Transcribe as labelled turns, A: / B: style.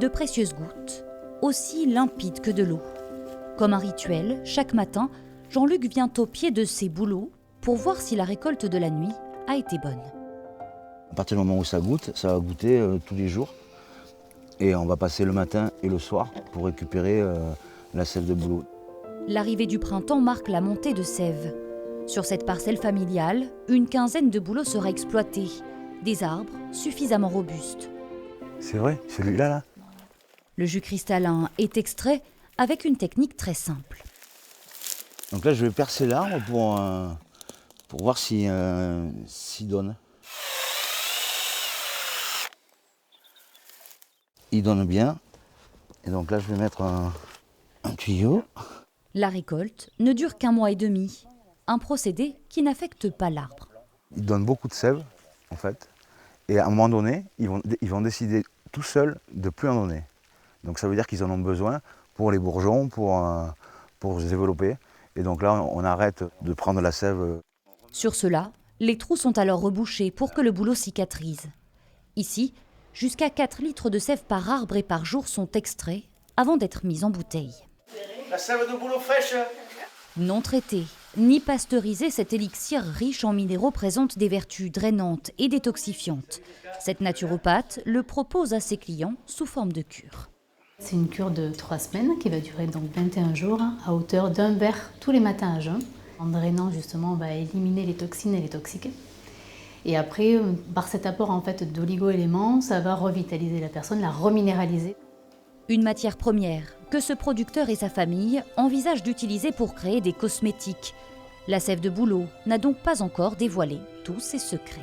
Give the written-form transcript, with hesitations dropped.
A: de précieuses gouttes, aussi limpides que de l'eau. Comme un rituel, chaque matin, Jean-Luc vient au pied de ses bouleaux pour voir si la récolte de la nuit a été bonne.
B: À partir du moment où ça goûte, ça va goûter tous les jours. Et on va passer le matin et le soir pour récupérer la sève de bouleau.
A: L'arrivée du printemps marque la montée de sève. Sur cette parcelle familiale, une quinzaine de bouleaux sera exploitée. Des arbres suffisamment robustes.
B: C'est vrai, celui-là, là.
A: Le jus cristallin est extrait avec une technique très simple.
B: Donc là, je vais percer l'arbre pour voir s'il donne. Il donne bien. Et donc là, je vais mettre un tuyau.
A: La récolte ne dure qu'un mois et demi. Un procédé qui n'affecte pas l'arbre.
B: Il donne beaucoup de sève, en fait. Et à un moment donné, ils vont décider tout seuls de plus en donner. Donc ça veut dire qu'ils en ont besoin pour les bourgeons, pour se développer. Et donc là, on arrête de prendre la sève.
A: Sur cela, les trous sont alors rebouchés pour que le bouleau cicatrise. Ici, jusqu'à 4 litres de sève par arbre et par jour sont extraits avant d'être mis en bouteille.
C: La sève de bouleau fraîche.
A: Non traité, ni pasteurisé, cet élixir riche en minéraux présente des vertus drainantes et détoxifiantes. Cette naturopathe le propose à ses clients sous forme de cure.
D: C'est une cure de 3 semaines qui va durer donc 21 jours à hauteur d'un verre tous les matins à jeun. En drainant justement, on va éliminer les toxines et les toxiques. Et après, par cet apport en fait d'oligo-éléments, ça va revitaliser la personne, la reminéraliser.
A: Une matière première que ce producteur et sa famille envisagent d'utiliser pour créer des cosmétiques. La sève de bouleau n'a donc pas encore dévoilé tous ses secrets.